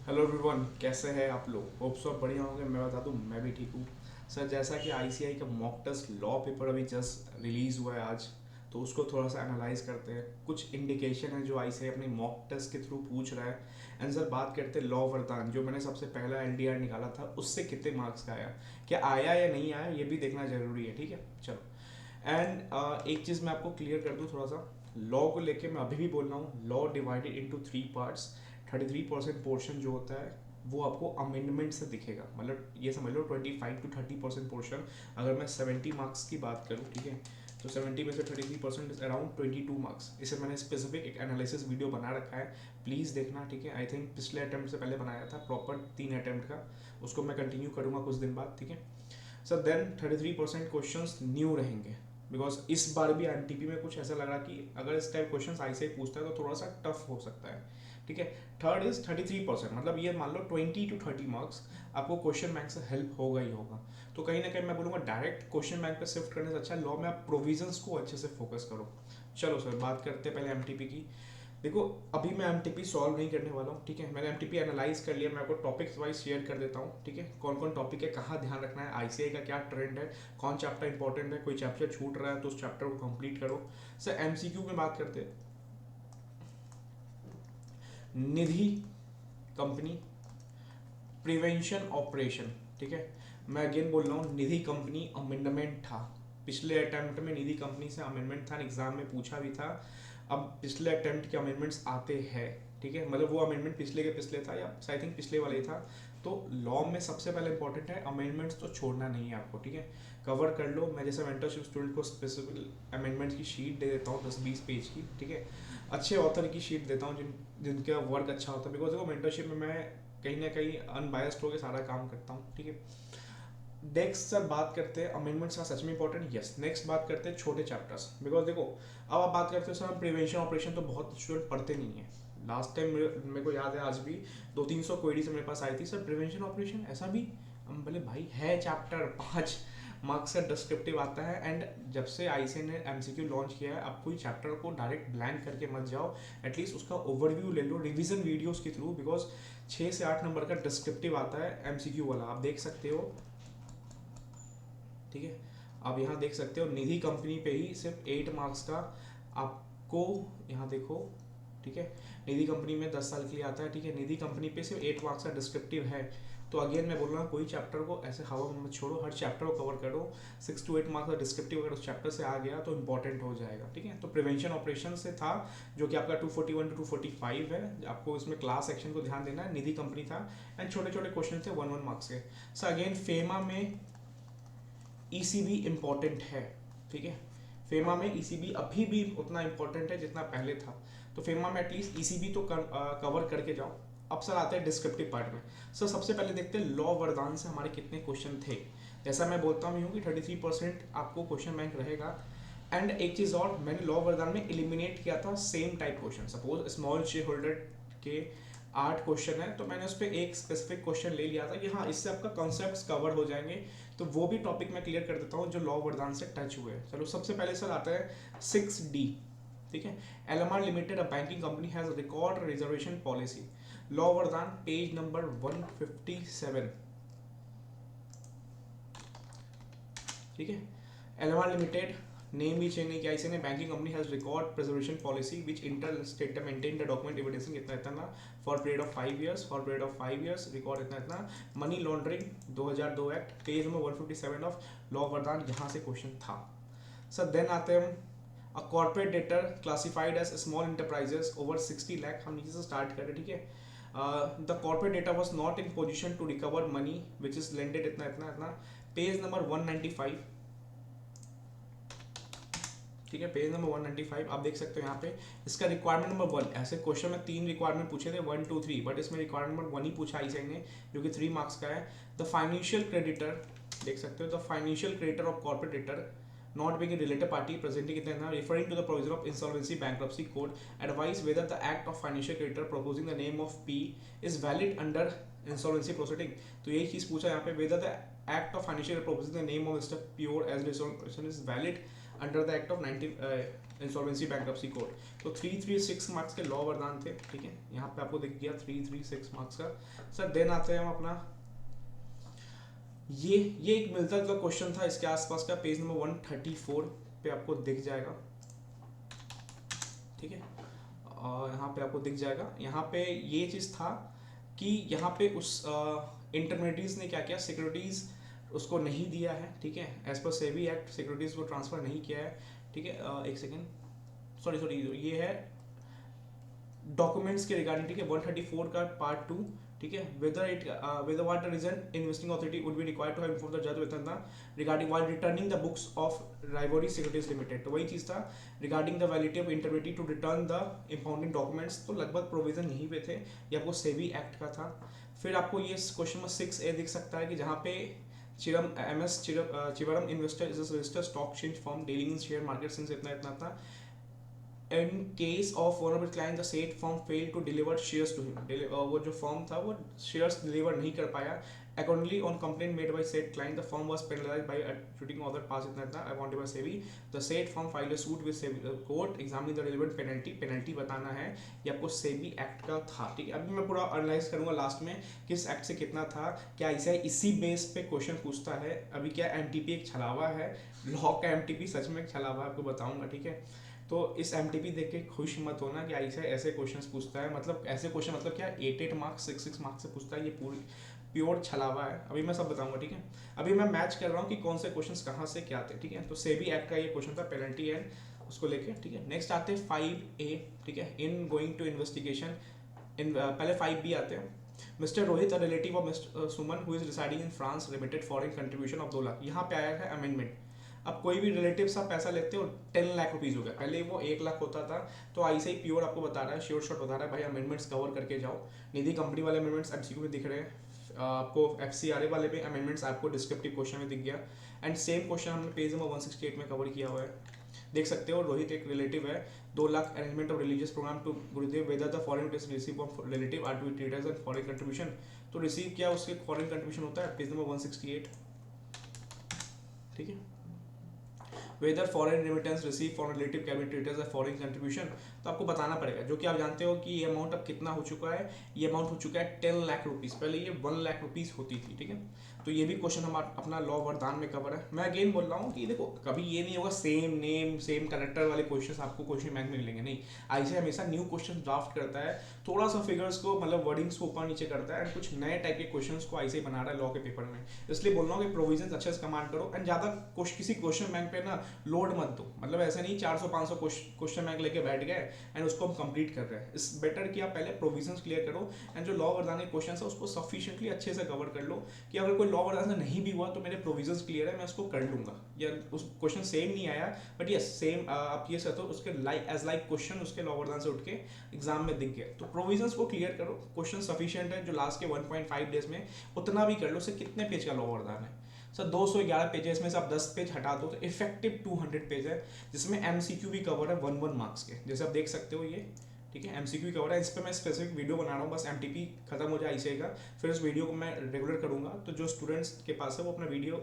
Hello everyone, कैसे हैं आप लोग? होप सो आप बढ़िया होंगे। मैं बता दूं, मैं भी ठीक हूँ। सर, जैसा कि आईसीआई का मॉक टेस्ट लॉ पेपर अभी जस्ट रिलीज़ हुआ है आज, तो उसको थोड़ा सा एनालाइज करते हैं। कुछ इंडिकेशन है जो आईसीआई अपनी मॉक टेस्ट के थ्रू पूछ रहा है। एंड सर, बात करते हैं लॉ वरदान, जो मैंने सबसे पहला एलडीआर निकाला था, उससे कितने मार्क्स का आया, क्या आया या नहीं आया, ये भी देखना जरूरी है। ठीक है, चलो। एंड एक चीज़ मैं आपको क्लियर कर दूँ थोड़ा सा। लॉ को लेके मैं अभी भी बोल रहा हूँ, law divided into 3 parts. 33% portion जो होता है वो आपको अमेंडमेंट से दिखेगा। मतलब ये समझ लो 25 to 30% पोर्शन। अगर मैं 70 मार्क्स की बात करूँ, ठीक है, तो 70 में से 33% इज अराउंड 22 मार्क्स। इसे मैंने स्पेसिफिक एक एनालिसिस वीडियो बना रखा है, प्लीज़ देखना। ठीक है, आई थिंक पिछले अटेम्प्ट से पहले बनाया था, प्रॉपर 3 अटेम्प्ट का। उसको मैं कंटिन्यू करूँगा कुछ दिन बाद। ठीक है सर, देन 33% क्वेश्चंस न्यू रहेंगे, बिकॉज इस बार भी एमटीपी में कुछ ऐसा लग रहा कि अगर इस टाइप क्वेश्चन आई से पूछता है तो थोड़ा सा टफ हो सकता है। ठीक है, थर्ड इज 33%, मतलब ये मान लो 20 to 30 मार्क्स आपको क्वेश्चन बैंक से हेल्प होगा ही होगा। तो कहीं ना कहीं मैं बोलूँगा डायरेक्ट क्वेश्चन बैंक पे शिफ्ट करने से अच्छा लॉ में आप प्रोविजंस को अच्छे से फोकस करो। चलो सर, बात करते हैं पहले एमटीपी की। देखो, अभी मैं एमटीपी सॉल्व नहीं करने वाला हूँ। ठीक है, मैंने एमटीपी एनालाइज कर लिया। मैं आपको टॉपिक्स वाइज शेयर कर देता हूँ। ठीक है, कौन कौन टॉपिक है, कहाँ ध्यान रखना है, आईसीआई का क्या ट्रेंड है, कौन चैप्टर इंपॉर्टेंट है, कोई चैप्टर छूट रहा है तो उस चैप्टर को कंप्लीट करो। सर, एमसीक्यू में बात करते हैं। निधि कंपनी प्रिवेंशन ऑपरेशन। ठीक है, मैं अगेन बोल रहा हूँ, निधि कंपनी अमेंडमेंट था। पिछले अटेम्प्ट में निधि कंपनी से अमेंडमेंट था, एग्जाम में पूछा भी था। अब पिछले अटेम्प्ट के अमेंडमेंट्स आते हैं। ठीक है, मतलब वो अमेंडमेंट पिछले के पिछले था, या आई थिंक पिछले वाले ही था। तो लॉ में सबसे पहले इंपॉर्टेंट है अमेंडमेंट्स, तो छोड़ना नहीं है आपको। ठीक है, कवर कर लो। मैं जैसे मेंटरशिप स्टूडेंट को स्पेसिफिक अमेंडमेंट्स की शीट दे देता हूँ, 10-20 पेज की। ठीक है, अच्छे ऑथर की शीट देता हूँ जिनका वर्क अच्छा होता है, बिकॉज देखो मेंटरशिप में मैं कहीं ना कहीं अनबायस्ड होकर सारा काम करता हूँ। ठीक है, नेक्स्ट सर बात करते हैं अमेंडमेंट्स का, सच में इंपॉर्टेंट। यस, नेक्स्ट बात करते हैं छोटे चैप्टर्स, बिकॉज देखो अब आप बात करते हो सर, हम प्रिवेंशन ऑपरेशन तो बहुत स्टूडेंट पढ़ते नहीं है। लास्ट टाइम मेरे को याद है, आज भी 200-300 क्वेरी से मेरे पास आई थी, सर प्रिवेंशन ऑपरेशन ऐसा भी। हम बोले भाई है चैप्टर 5 मार्क्स का डिस्क्रिप्टिव आता है। एंड जब से आईसीए ने एमसीक्यू लॉन्च किया है, आप कोई चैप्टर को डायरेक्ट ब्लैंक करके मत जाओ, एटलीस्ट उसका ओवरव्यू ले लो रिवीजन वीडियोस के थ्रू, बिकॉज 6 से 8 नंबर का डिस्क्रिप्टिव आता है एमसीक्यू वाला, आप देख सकते हो। ठीक है, आप यहाँ देख सकते हो निधि कंपनी पे ही सिर्फ 8 मार्क्स का आपको, यहाँ देखो। ठीक है, निधि कंपनी में 10 साल के लिए आता है। ठीक है, निधि कंपनी पे सिर्फ 8 मार्क्स का डिस्क्रिप्टिव है। तो अगेन मैं बोल रहा हूँ, कोई चैप्टर को ऐसे हवा में मत छोड़ो, हर चैप्टर को कवर करो। 6 to 8 मार्क्स का डिस्क्रिप्टिव अगर उस चैप्टर से आ गया तो इंपॉर्टेंट हो जाएगा। ठीक है, तो प्रिवेंशन ऑपरेशन से था, जो कि आपका 241 to 245 है। आपको इसमें क्लास सेक्शन को ध्यान देना है। निधि कंपनी था एंड छोटे छोटे क्वेश्चन थे 1-1 मार्क्स के। सो अगेन फेमा में ईसीबी इम्पॉर्टेंट है। ठीक है, फेमा में ईसीबी अभी भी उतना इम्पोर्टेंट है जितना पहले था। तो फेमा में एटलीस्ट ईसीबी तो कवर करके जाओ। अब सर आते हैं डिस्क्रिप्टिव पार्ट में। सर सबसे पहले देखते हैं लॉ वरदान से हमारे कितने क्वेश्चन थे। जैसा मैं बोलता हूँ कि 33% आपको क्वेश्चन बैंक रहेगा। एंड एक चीज़ और, मैंने लॉ वरदान में एलिमिनेट किया था same type question. Suppose small share holder के 8 क्वेश्चन है, तो मैंने उस पर एक स्पेसिफिक क्वेश्चन ले लिया था कि हाँ इससे आपका कॉन्सेप्ट्स कवर हो जाएंगे। तो वो भी टॉपिक मैं क्लियर कर देता हूँ जो लॉ वरदान से टच हुए। चलो सबसे पहले सर आता है 6D। ठीक है, LMR limited a banking company has record reservation policy. Law Vardaan page number 157। ठीक है, एलएमआर लिमिटेड नेम भी चेंज नहीं किया इसे ने। Banking company has record preservation policy which inter state maintain the document evidencing इतना इतना for period of 5 years, for period of 5 years record इतना इतना। Money laundering 2002 act, page number 157 of law Vardaan, यहाँ से क्वेश्चन था। सर देन आते हैं हम, uh corporate debtor classified as small enterprises over 60 lakh. हम नीचे से स्टार्ट करें। ठीक है, the corporate debtor was not in position to recover money which is lended इतना इतना इतना, पेज नंबर 195। ठीक है, पेज नंबर 195 आप देख सकते हो यहाँ पे। इसका रिक्वायरमेंट नंबर 1, ऐसे क्वेश्चन में 3 रिक्वायरमेंट पूछे थे 1 2 3, बट इसमें रिक्वायरमेंट नंबर 1 ही पूछा आई ने, जो कि 3 मार्क्स का है। द फाइनेंशियल क्रेडिटर, देख सकते हो, the financial creditor of corporate debtor not being a related party presenting it now referring to the provision of insolvency bankruptcy code advise whether the act of financial creditor proposing the name of P is valid under insolvency proceeding। तो यही चीज पूछा यहाँ पे, whether the act of financial creditor proposing the name of Mr. Pure as resolution is valid under the act of insolvency bankruptcy code. तो 336 marks के law वरदान थे, ठीक है, यहाँ पे आपको दिख गया 336 मार्क्स का। सर देन आते हैं हम अपना, ये एक मिलता जुलता क्वेश्चन था इसके आसपास का, पेज नंबर 134 पे आपको दिख जाएगा, ठीक है, और यहाँ पे आपको दिख जाएगा। यहाँ पे ये चीज़ था कि यहाँ पे उस इंटरमीडिएट्स ने क्या किया, सिक्योरिटीज़ उसको नहीं दिया है, ठीक है, एज पर सेबी एक्ट सिक्योरिटीज़ को ट्रांसफ़र नहीं किया है, ठीक है। एक सेकेंड, सॉरी ये है डॉक्यूमेंट्स के रिगार्डिंग, ठीक है, 134 का पार्ट 2, ठीक है, whether what the reason investigating authority would be required to have informed the judge within the regarding while returning the books of Rivalry Securities Limited। तो वही चीज़ था regarding the validity of intermediary to return the impounding documents। तो लगभग provision यहीं पे थे, ये आपको सेबी एक्ट का था। फिर आपको ये क्वेश्चन नंबर 6A दिख सकता है कि जहाँ पे Chidambaram investor is a registered stock exchange firm dealing in share market since इतना था। In case of one of his clients, the said firm failed to deliver shares to him। वो जो firm था वो shares deliver नहीं कर पाया। Accordingly, on complaint made by said client, the firm was penalized by attributing other pass इतना appointed by SEBI। The said firm filed a suit with SEBI court examining the relevant penalty बताना है, ये आपको SEBI act का था, ठीक है। अभी मैं पूरा एनालाइज करूंगा लास्ट में किस एक्ट से कितना था, क्या ऐसा इसी बेस पे क्वेश्चन पूछता है। अभी क्या MTP एक छलावा है, लॉ का MTP सच में एक छलावा है, आपको बताऊंगा, ठीक है। तो इस MTP देख के खुश मत होना कि ऐसे क्वेश्चंस पूछता है, मतलब ऐसे क्वेश्चन मतलब क्या 8 मार्क्स 6 मार्क्स से पूछता है, ये पूरी प्योर छलावा है। अभी मैं सब बताऊंगा, ठीक है। अभी मैं मैच कर रहा हूँ कि कौन से क्वेश्चंस कहाँ से क्या थे, ठीक है। तो सेबी एक्ट का ये क्वेश्चन था, पेनल्टी एंड उसको लेके, ठीक है। नेक्स्ट आते हैं 5A, ठीक है, इन गोइंग टू इन्वेस्टिगेशन। पहले 5B आते हैं। Mister Rohit a relative of mister Suman who is residing in France remitted foreign contribution of 2 lakh. यहाँ पे आया है अमेंडमेंट। अब कोई भी रिलेटिव सा पैसा लेते हो 10 लाख रुपीज़ हो गया, पहले वो 1 लाख होता था। तो ऐसे ही प्योर आपको बता रहा है, श्योर शॉट बता रहा है भाई अमेंडमेंट्स कवर करके जाओ। निधि कंपनी वाले अमेंडमेंट्स MCQ में दिख रहे हैं, आपको FCRA वाले भी अमेंडमेंट्स आपको डिस्क्रिप्टिव क्वेश्चन में दिख गया। एंड सेम क्वेश्चन हमने पेज नंबर 168 में कवर किया हुआ है, देख सकते हो। रोहित एक रिलेटिव है, 2 lakh arrangement of religious program to Gurudev, whether the foreign receive of relative are to be treated as foreign contribution. तो रिसीव क्या उसके फॉरेन कंट्रीब्यूशन होता है, पेज नंबर 168, ठीक है। Whether foreign remittance receive for relative can be treated as foreign contribution. तो आपको बताना पड़ेगा, जो कि आप जानते हो कि ये अमाउंट अब कितना हो चुका है, ये अमाउंट हो चुका है 10 लाख रुपीज़, पहले ये 1 लाख रुपीज़ होती थी, ठीक है। तो ये भी क्वेश्चन हम अपना लॉ वरदान में कवर है। मैं अगेन बोल रहा हूँ कि देखो कभी ये नहीं होगा सेम नेम सेम करेक्टर वाले क्वेश्चन आपको क्वेश्चन बैंक में मिलेंगे, नहीं। ऐसे हमेशा न्यू क्वेश्चन ड्राफ्ट करता है, थोड़ा सा फिगर्स को मतलब वर्डिंग्स को ऊपर नीचे करता है, एंड कुछ नए टाइप के क्वेश्चन को ऐसे ही बना रहा है लॉ के पेपर में। इसलिए बोल रहा हूँ कि प्रोविजन अच्छे से कमांड करो, एंड ज़्यादा किसी क्वेश्चन बैंक पे ना लोड मत दो। मतलब ऐसा नहीं 400-500 क्वेश्चन बैंक लेके बैठ गए एंड उसको हम कंप्लीट कर रहे हैं। इस बेटर कि आप पहले प्रोविजंस क्लियर करो, एंड जो लॉ वरदान के क्वेश्चन है उसको सफिशिएंटली अच्छे से कवर कर लो कि अगर कोई लॉ वरदान से नहीं भी हुआ तो मेरे प्रोविजंस क्लियर है, मैं उसको कर लूंगा। या उस क्वेश्चन सेम नहीं आया बट यस सेम आप ये कहते हो उसके लाइक क्वेश्चन उसके लॉ वरदान से उठ के एग्जाम में दिख गए, तो प्रोविजंस को क्लियर करो। क्वेश्चन सफिशिएंट है जो लास्ट के 1.5 डेज में, उतना भी कर लो। उससे कितने पेज का लॉ वरदान है सर, 211 पेजेस में से आप 10 पेज हटा दो तो इफेक्टिव 200 पेज है, जिसमें MCQ भी कवर है 1 मार्क्स के, जैसे आप देख सकते हो ये, ठीक है। MCQ कवर है, इस पर मैं स्पेसिफिक वीडियो बना रहा हूँ, बस MTP खत्म हो जाए ICAI का, फिर उस वीडियो को मैं रेगुलर करूँगा। तो जो स्टूडेंट्स के पास है वो अपना वीडियो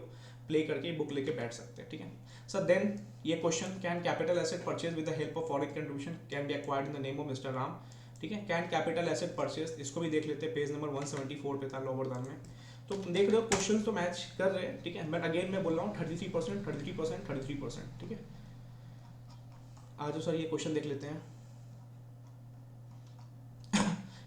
प्ले करके बुक लेके बैठ सकते हैं, ठीक है सर। देन ये question, can capital asset purchase with the help of foreign contribution can be acquired in the name of mister Ram, ठीक है। कैन कैपिटल एसेट परचेज, इसको भी देख लेते हैं, पेज नंबर 174 पे था लॉ वरदान में। तो देख रहे हो क्वेश्चन तो मैच कर रहे हैं, ठीक है। बट अगेन मैं बोल रहा हूँ 33%, 33%, 33%, ठीक है। आज सर ये क्वेश्चन देख लेते हैं।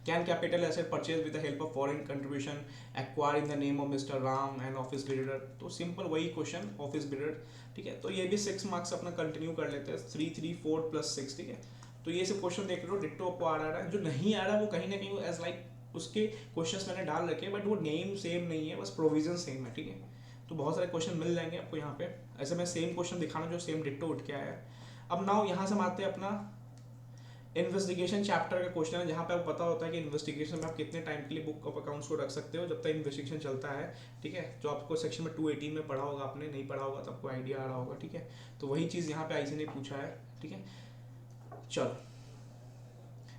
Can capital asset purchase with the help of foreign contribution acquire in the name of mister Ram and office builder. तो सिंपल वही क्वेश्चन, ऑफिस बिल्डर, ठीक है। तो ये भी 6 मार्क्स अपना कंटिन्यू कर लेते हैं, 3, 3, 4 + 6, ठीक है। तो ये सब क्वेश्चन देख रहे हो, डिट्टो आपको आ रहा है। जो नहीं आ रहा वो कहीं ना कहीं एज लाइक उसके क्वेश्चंस मैंने डाल रखे हैं बट वो नेम सेम नहीं है, बस प्रोविजन सेम है, ठीक है। तो बहुत सारे क्वेश्चन मिल जाएंगे आपको यहाँ पे। ऐसे मैं सेम क्वेश्चन दिखाना जो सेम डिट्टो उठ के आया है। अब नाउ यहाँ से हम आते हैं अपना इन्वेस्टिगेशन चैप्टर का क्वेश्चन है, जहाँ पे आपको पता होता है कि इन्वेस्टिगेशन में आप कितने टाइम के लिए बुक ऑफ अकाउंट्स को रख सकते हो जब तक इन्वेस्टिगेशन चलता है, ठीक है। जो आपको सेक्शन में 218 में पढ़ा होगा, आपने नहीं पढ़ा होगा तो आपको आइडिया आ रहा होगा, ठीक है। तो वही चीज़ यहाँ पे ICAI ने पूछा है, ठीक है। चलो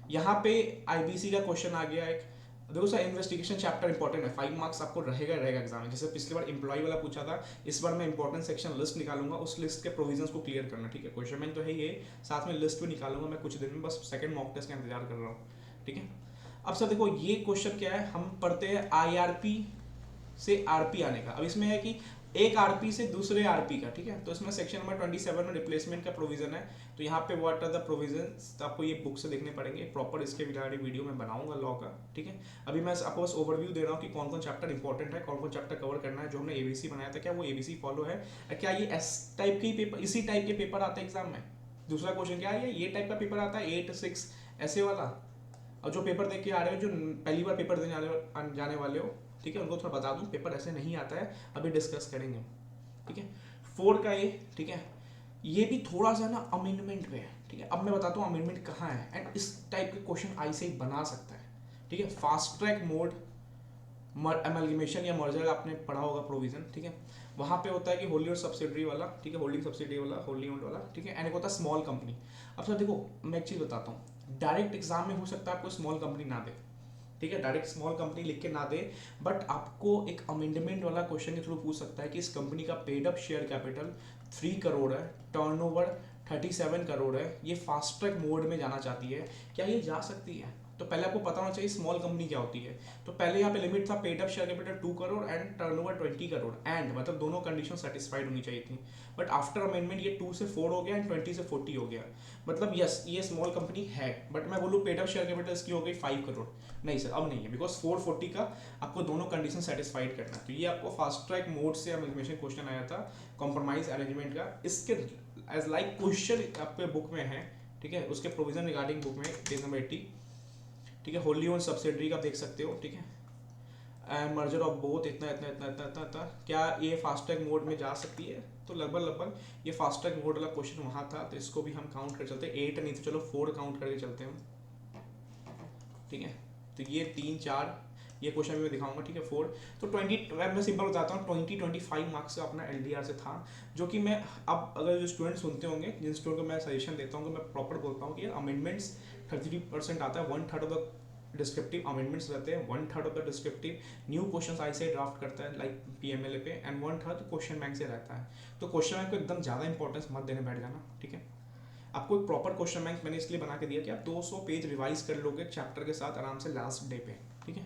यहाँ पे IBC का क्वेश्चन आ गया एक, देखो सर, इन्वेस्टिगेशन चैप्टर इंपॉर्टेंट है, 5 मार्क्स आपको रहेगा रहेगा एग्जाम में। जैसे पिछली बार एम्प्लॉय वाला पूछा था, इस बार मैं इंपॉर्टेंट सेक्शन लिस्ट निकालूंगा, उस लिस्ट के प्रोविजंस को क्लियर करना, ठीक है। क्वेश्चन बैंक तो है ये, साथ में लिस्ट भी निकालूंगा मैं कुछ दिन में, बस सेकंड मॉक टेस्ट का इंतजार कर रहा हूँ, ठीक है। अब सर देखो, ये क्वेश्चन क्या है, हम पढ़ते हैं आईआरपी से आरपी आने का। अब इसमें है कि एक आरपी से दूसरे आरपी का, ठीक है। तो इसमें सेक्शन नंबर 27 में रिप्लेसमेंट का प्रोविजन है। तो यहाँ पे व्हाट आर द प्रोविजंस, आपको ये बुक से देखने पड़ेंगे, प्रॉपर इसके रिगार्डिंग वीडियो में बनाऊंगा लॉ का, ठीक है। अभी मैं आपको बस ओवरव्यू दे रहा हूँ कि कौन कौन चैप्टर इंपॉर्टेंट है, कौन कौन चैप्टर कवर करना है। जो हमने एबीसी बनाया था, क्या वो एबीसी फॉलो है, क्या ये एस टाइप के पेपर, इसी टाइप के पेपर आते हैं एग्जाम में। दूसरा क्वेश्चन क्या है, ये टाइप का पेपर आता है 8, 6 ऐसे वाला। और जो पेपर देख के आ रहे हो, जो पहली बार पेपर देने जाने वाले हो, ठीक है, उनको थोड़ा बता दूं, पेपर ऐसे नहीं आता है, अभी डिस्कस करेंगे, ठीक है। 4 का ये, ठीक है, ये भी थोड़ा सा ना अमेंडमेंट पे है, ठीक है। अब मैं बताता हूँ अमेंडमेंट कहाँ है, एंड इस टाइप के क्वेश्चन आई से ही बना सकता है, ठीक है। फास्ट ट्रैक मोड एमलगेमेशन या मर्जर आपने पढ़ा होगा प्रोविजन, ठीक है। वहाँ पे होता है कि होल्डी और सब्सिडरी वाला, ठीक है, होल्डिंग सब्सिडरी वाला, होल्डी ओन्ड वाला, ठीक है, एंड एक होता है स्मॉल कंपनी। अब सर देखो, मैं एक चीज़ बताता हूँ, डायरेक्ट एग्जाम में हो सकता है आपको स्मॉल कंपनी ना दे, ठीक है, डायरेक्ट स्मॉल कंपनी लिख के ना दे, बट आपको एक अमेंडमेंट वाला क्वेश्चन के थ्रू पूछ सकता है कि इस कंपनी का paid up share capital 3 crore है, टर्नओवर 37 करोड़ है, ये फास्ट ट्रैक मोड में जाना चाहती है, क्या ये जा सकती है। तो पहले आपको पता होना चाहिए स्मॉल कंपनी क्या होती है। तो पहले यहाँ पे लिमिट था paid up share capital 2 crore and turnover 20 crore, and मतलब दोनों कंडीशन सेटिस्फाइड होनी चाहिए थी। बट आफ्टर अमेंडमेंट ये 2 से 4 हो गया एंड 20 से 40 हो गया। मतलब यस, ये स्मॉल कंपनी है, बट मैं बोलूँ पेड अप शेयर कैपिटल इसकी हो गई 5 करोड़, नहीं सर अब नहीं है, बिकॉज 440 का आपको दोनों कंडीशन सेटिस्फाइड करना है। तो ये आपको फास्ट ट्रैक मोड से एमलगेमेशन क्वेश्चन आया था, कॉम्प्रोमाइज अरेंजमेंट का। इसके एज लाइक क्वेश्चन आपके बुक में है, ठीक है, उसके प्रोविजन रिगार्डिंग बुक में पेज नंबर 80, ठीक है। होल्डी ओन सब्सिडरी का देख सकते हो, ठीक है, एंड मर्जर ऑफ बोथ इतना इतना इतना इतना इतना इतना, क्या ये फास्ट ट्रैक मोड में जा सकती है। तो लगभग लगभग ये फास्ट ट्रैक मोड वाला क्वेश्चन वहाँ था, तो इसको भी हम काउंट कर चलते हैं, 8 नहीं तो चलो 4 काउंट करके चलते हैं, ठीक है। तो ये 3, 4 ये क्वेश्चन भी मैं दिखाऊंगा, ठीक है। 4 तो 20, मैं सिंपल बताता हूँ, 25 मार्क्स का अपना एलडीआर से था, जो कि मैं अब अगर जो स्टूडेंट सुनते होंगे, जिन स्टूडेंट को मैं सजेशन देता हूँ, मैं प्रॉपर बोलता हूँ कि अमेंडमेंट्स 33% आता है, 1/3 ऑफ द डिस्क्रिप्टिव अमेंडमेंट्स रहते हैं, 1/3 of the descriptive new question I से ड्राफ्ट करता है लाइक पीएमएलए पे, एंड 1/3 क्वेश्चन बैंक से रहता है। तो क्वेश्चन बैंक को एकदम ज़्यादा इंपॉर्टेंस मत देने बैठ जाना, ठीक है। आपको एक प्रॉपर क्वेश्चन बैंक मैंने इसलिए बना के दिया कि आप 200 पेज रिवाइज कर लोगे चैप्टर के साथ आराम से लास्ट डे पे, ठीक है।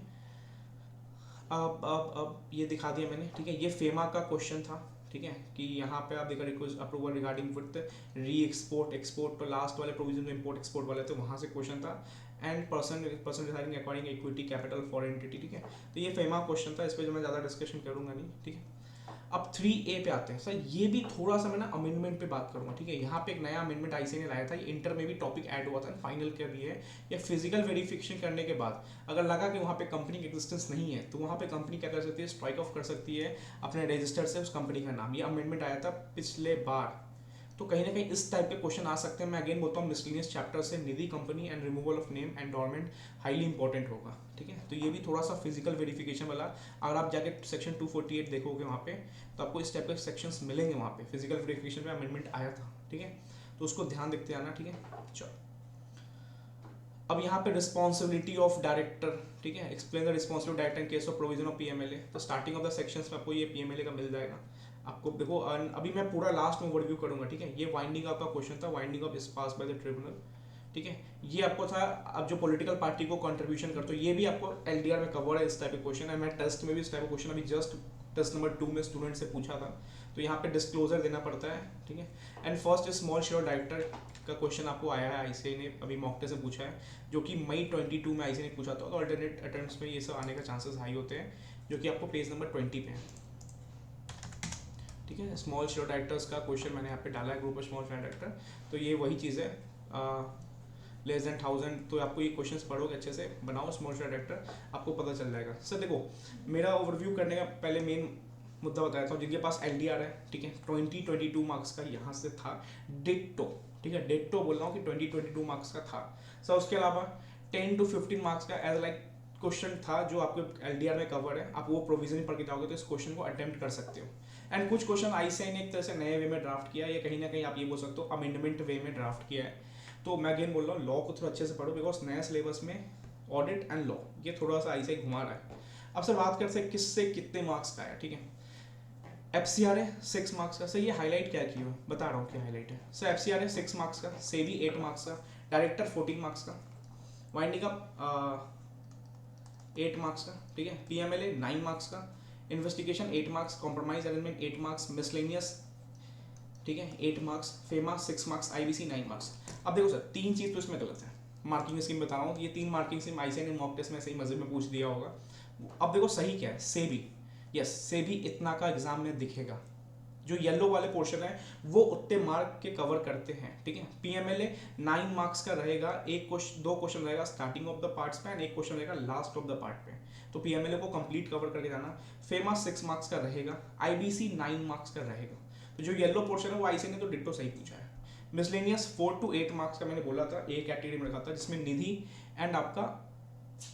अब ये दिखा दिया मैंने, ठीक है। ये फेमा का क्वेश्चन था, ठीक है, कि यहाँ पे आप देखा रिक्वेस्ट अप्रूवल रिगार्डिंग विद री एक्सपोर्ट एक्सपोर्ट, तो लास्ट वाले प्रोविजन में इंपोर्ट एक्सपोर्ट वाले थे, वहाँ से क्वेश्चन था, and person deciding according equity capital for entity, ठीक है। तो ये फेमा क्वेश्चन था, इस पर जो मैं ज़्यादा डिस्कशन करूँगा नहीं, ठीक है। अब 3A पे आते हैं सर, ये भी थोड़ा सा मैं ना अमेंडमेंट पे बात करूंगा, ठीक है। यहाँ पे एक नया अमेंडमेंट आईसी ने लाया था, ये इंटर में भी टॉपिक ऐड हुआ था, फाइनल के भी है। या फिजिकल वेरिफिकेशन करने के बाद अगर लगा कि वहाँ पे कंपनी की एग्जिस्टेंस नहीं है, तो वहाँ पे कंपनी क्या कर सकती है, स्ट्राइक ऑफ कर सकती है अपने रजिस्टर से उस कंपनी का नाम। ये अमेंडमेंट आया था पिछले बार, तो कहीं ना कहीं इस टाइप के क्वेश्चन आ सकते हैं। मैं अगेन बोलता हूँ मिसलिनियस चैप्टर से Nidhi company and removal of name endorsement highly important होगा, ठीक है। तो ये भी थोड़ा सा फिजिकल वेरिफिकेशन वाला, अगर आप जाके सेक्शन 248 देखोगे वहाँ पे, तो आपको इस टाइप के सेक्शंस मिलेंगे वहाँ पे, फिजिकल वेरिफिकेशन में अमेंडमेंट आया था, ठीक है। तो उसको ध्यान देखते आना, ठीक है। चलो अब यहाँ पे रिस्पॉन्सिबिलिटी ऑफ डायरेक्टर, ठीक है, explain the responsibility director in case of provision of PMLA. तो स्टार्टिंग ऑफ द सेक्शंस में आपको ये पीएमएलए का मिल जाएगा। आपको देखो अभी मैं पूरा लास्ट में ओवरव्यू करूंगा, ठीक है। ये वाइंडिंग अप का क्वेश्चन था, winding up is pass by the tribunal, ठीक है। ये आपको था, अब जो पॉलिटिकल पार्टी को कंट्रीब्यूशन करते हो, ये भी आपको एलडीआर में कवर है, इस टाइप का क्वेश्चन है। मैं टेस्ट में भी इस टाइप का क्वेश्चन अभी जस्ट टेस्ट नंबर 2 में स्टूडेंट से पूछा था, तो यहाँ पे डिस्क्लोजर देना पड़ता है, ठीक है। And first small share director का क्वेश्चन आपको आया है, आईसीआई ने अभी मॉक टेस्ट से पूछा है, जो कि मई 22 में आईसीआई ने पूछा था। तो अल्टरनेट अटेम्प्ट्स में ये सब आने का चांसेस हाई होते हैं, जो कि आपको पेज नंबर 20 पे है, ठीक है। स्मॉल शेयर डायरेक्टर्स का क्वेश्चन मैंने यहाँ पे डाला है, group of small share director, तो ये वही चीज़ है, लेस देन 1000। तो आपको ये क्वेश्चंस पढ़ोगे अच्छे से, बनाओ स्मॉल शेयर डायरेक्टर, आपको पता चल जाएगा। सर देखो, मेरा ओवरव्यू करने का पहले मेन मुद्दा बताया था, जिनके पास एलडीआर है, ठीक है, 22 मार्क्स का यहाँ से था, डिट्टो, ठीक है, डिट्टो बोल रहा हूँ कि 22 मार्क्स का था। सर उसके अलावा 10 to 15 मार्क्स का एज लाइक क्वेश्चन था, जो आपके एलडीआर में कवर है, आप वो प्रोविजन पढ़ के जाओगे तो इस क्वेश्चन को अटेम्प्ट कर सकते हो। एंड कुछ क्वेश्चन आईसीआई ने एक तरह से नए वे में ड्राफ्ट किया, या कहीं ना कहीं आप ये बोल सकते हो अमेंडमेंट वे में ड्राफ्ट किया है। तो मैं अगेन बोल रहा हूँ, लॉ को थोड़ा अच्छे से पढ़ो, बिकॉज नया सिलेबस में ऑडिट एंड लॉ, ये थोड़ा सा आईसीआई घुमा रहा है। अब सर बात करते हैं किससे कितने मार्क्स का है, ठीक है। एफसीआर है 6 मार्क्स का। सर ये हाईलाइट क्या किया है, बता रहा हूँ क्या हाईलाइट है। सर एफसीआर है 6 मार्क्स का, सेबी 8 मार्क्स का, डायरेक्टर 14 मार्क्स का, वाइंडिंग अप 8 मार्क्स का, ठीक है। पीएमएलए 9 मार्क्स का, investigation 8 marks, compromise arrangement 8 marks, miscellaneous, ठीक है 8 marks, FEMA 6 marks, IBC 9 marks. अब देखो सर तीन चीज़ तो इसमें गलत है, मार्किंग स्कीम बता रहा हूँ, ये 3 मार्किंग स्कीम आईसीआई ने मॉक टेस्ट में सही मजे में पूछ दिया होगा। अब देखो सही क्या है, सेबी, यस सेबी इतना का एग्जाम में दिखेगा, जो येलो वाले पोर्शन है वो उतने मार्क के कवर करते हैं, ठीक है। पीएमएलए 9 मार्क्स का रहेगा, एक क्वेश्चन 2 क्वेश्चन रहेगा स्टार्टिंग ऑफ द पार्ट्स पे एंड एक क्वेश्चन रहेगा लास्ट ऑफ द पार्ट पे, तो पीएमएलए को कंप्लीट कवर करके जाना। फेमा 6 मार्क्स का रहेगा, आईबीसी 9 मार्क्स का रहेगा, तो जो येलो पोर्शन है वो आईसीआई ने तो डिट्टो सही पूछा है। मिसलेनियस 4 to 8 मार्क्स का मैंने बोला था, एक कैटेगरी में रखा था जिसमें निधि एंड आपका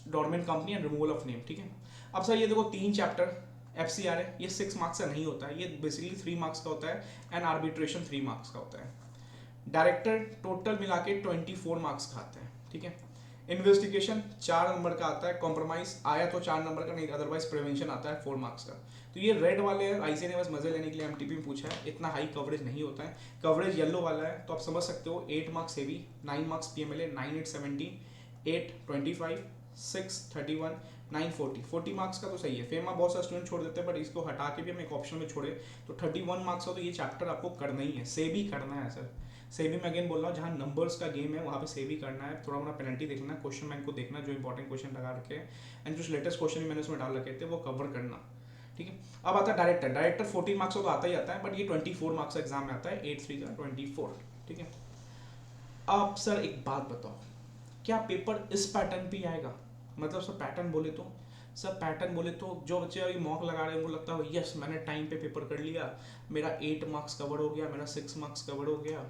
dormant company and removal of name, ठीक है। अब सर ये देखो 3 चैप्टर एफसीआर है, ये 6 मार्क्स का नहीं होता है, ये बेसिकली 3 मार्क्स का होता है एंड आर्बिट्रेशन 3 मार्क्स का होता है। डायरेक्टर टोटल मिला के 24 मार्क्स का आता है, ठीक है। इन्वेस्टिगेशन 4 नंबर का आता है, कॉम्प्रोमाइज आया तो 4 नंबर का, नहीं अदरवाइज प्रिवेंशन आता है 4 मार्क्स का। तो ये रेड वाले हैं, आईसीआई ने बस मजे लेने के लिए एमटीपी में पूछा है, इतना हाई कवरेज नहीं होता है। कवरेज येलो वाला है तो आप समझ सकते हो, 8 marks SEBI, 9 marks PMLA, 9 8 17, 8 25, 6 31, 9 40, 40 marks का तो सही है। फेमा बहुत सारे स्टूडेंट छोड़ देते हैं, बट इसको हटा के भी हम एक ऑप्शन में छोड़े तो 31 मार्क्स का, तो ये चैप्टर आपको करना ही है, सेबी करना है सर। सेबी में अगेन बोल रहा हूँ, जहाँ नंबर्स का गेम है वहाँ पे सेबी करना है, थोड़ा मोड़ा पेनल्टी देखना, क्वेश्चन बैंक को देखना जो इंपॉर्टेंट क्वेश्चन लगा रखे हैं एंड जो लेटेस्ट क्वेश्चन भी मैंने उसमें डाल रखे थे वो कवर करना, ठीक है। अब आता है डायरेक्टर, डायरेक्टर 14 मार्क्स का तो आता ही आता है, बट ये 24 मार्क्स का एग्जाम में आता है, 8 3 का 24, ठीक है। अब सर एक बात बताओ, क्या पेपर इस पैटर्न पे आएगा? मतलब सर पैटर्न बोले तो, सर पैटर्न बोले तो जो बच्चे अभी मॉक लगा रहे हैं उनको लगता है यस मैंने टाइम पे पेपर कर लिया, मेरा 8 मार्क्स कवर हो गया, मेरा 6 मार्क्स कवर हो गया,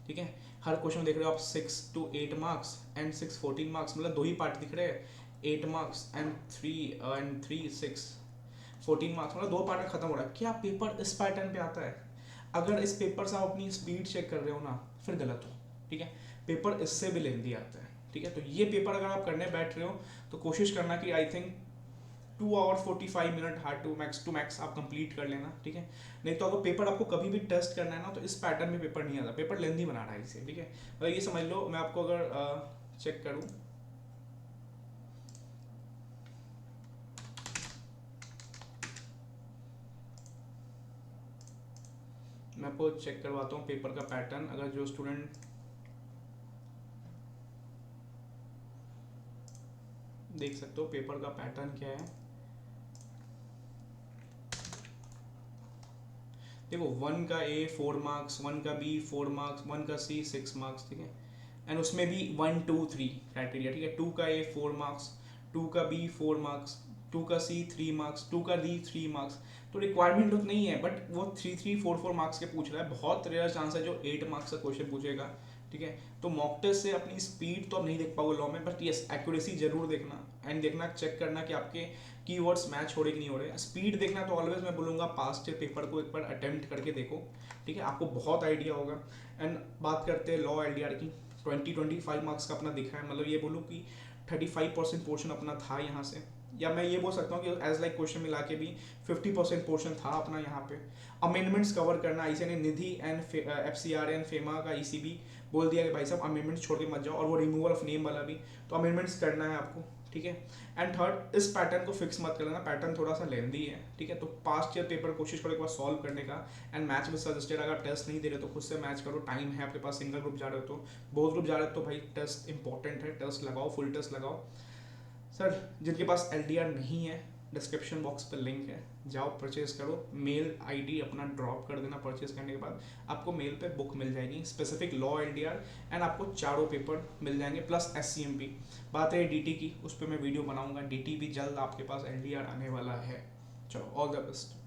ठीक है। हर क्वेश्चन देख रहे हो आप 6 to 8 मार्क्स एंड 6 14 मार्क्स, मतलब 2 ही पार्ट दिख रहे हैं, 8 मार्क्स एंड 3 6 14 मार्क्स, मतलब 2 पार्ट में खत्म हो रहा है। क्या पेपर इस पैटर्न पे आता है? अगर इस पेपर से आप अपनी स्पीड चेक कर रहे हो ना, फिर गलत हो, ठीक है। पेपर इससे भी लेंदी आता है, ठीक है। तो ये पेपर अगर आप करने बैठ रहे हो तो कोशिश करना कि I think 2 hours 45 minute hard to max आप कंप्लीट कर लेना, ठीक है। नहीं तो अगर पेपर आपको कभी भी टेस्ट करना है ना तो इस पैटर्न में पेपर नहीं आता, पेपर लेंदी बना रहा है इसे, ठीक है। मतलब ये समझ लो, मैं आपको अगर चेक करूँ, मैं आपको चेक करवाता हूँ पेपर का पैटर्न। अगर जो स्टूडेंट देख सकते हो पेपर का पैटर्न क्या है, देखो 1 का ए 4 मार्क्स, 1 का बी 4 मार्क्स, 1 का सी 6 मार्क्स, ठीक है। एंड उसमें भी 1 2 3 क्राइटेरिया, ठीक है। 2 का ए 4 मार्क्स, 2 का बी 4 मार्क्स, 2 का सी 3 मार्क्स, 2 का डी 3 मार्क्स। तो रिक्वायरमेंट उतना नहीं है, बट वो 3 3 4 4 मार्क्स के पूछ रहा है, बहुत रेयर चांस है जो 8 मार्क्स का क्वेश्चन पूछेगा, ठीक है। तो मॉक टेस्ट से अपनी स्पीड तो आप नहीं देख पाओगे लॉ में, बट यस एक्यूरेसी जरूर देखना एंड देखना चेक करना कि आपके कीवर्ड्स मैच हो रहे कि नहीं हो रहे। स्पीड देखना तो ऑलवेज मैं बोलूँगा पास्ट पेपर को एक बार अटेम्प्ट करके देखो, ठीक है, आपको बहुत आइडिया होगा। एंड बात करते हैं लॉ एलडीआर की, 25 मार्क्स का अपना दिखा है, मतलब ये बोलूँ कि 35% पोर्शन अपना था यहाँ से, या मैं ये बोल सकता हूँ कि एज लाइक क्वेश्चन मिला के भी 50% पोर्शन था अपना यहाँ पे। अमेंडमेंट्स कवर करना, आईसीआई ने निधि एंड एफसीआर एंड फेमा का ईसीबी बोल दिया कि भाई साहब अमेंडमेंट्स छोड़ के मत जाओ, और वो रिमूवल ऑफ नेम वाला भी, तो अमेंडमेंट्स करना है आपको, ठीक है। एंड थर्ड, इस पैटर्न को फिक्स मत कर लेना, पैटर्न थोड़ा सा लेंदी है, ठीक है। तो पास्ट ईयर पेपर कोशिश करो एक बार सॉल्व करने का एंड मैच में सजेस्टेड, अगर टेस्ट नहीं दे रहे तो खुद से मैच करो, टाइम है आपके पास, सिंगल ग्रुप जा रहे हो तो, बोथ ग्रुप जा रहे हो तो भाई टेस्ट इंपॉर्टेंट है, टेस्ट लगाओ, फुल टेस्ट लगाओ। सर जिनके पास एलडीआर नहीं है, डिस्क्रिप्शन बॉक्स पर लिंक है, जाओ परचेज करो, मेल आईडी अपना ड्रॉप कर देना, परचेज करने के बाद आपको मेल पे बुक मिल जाएगी स्पेसिफिक लॉ एलडीआर एंड आपको चारों पेपर मिल जाएंगे प्लस एससीएमपी। बात रही डीटी की, उस पर मैं वीडियो बनाऊंगा, डीटी भी जल्द आपके पास एलडीआर आने वाला है। चलो ऑल द बेस्ट।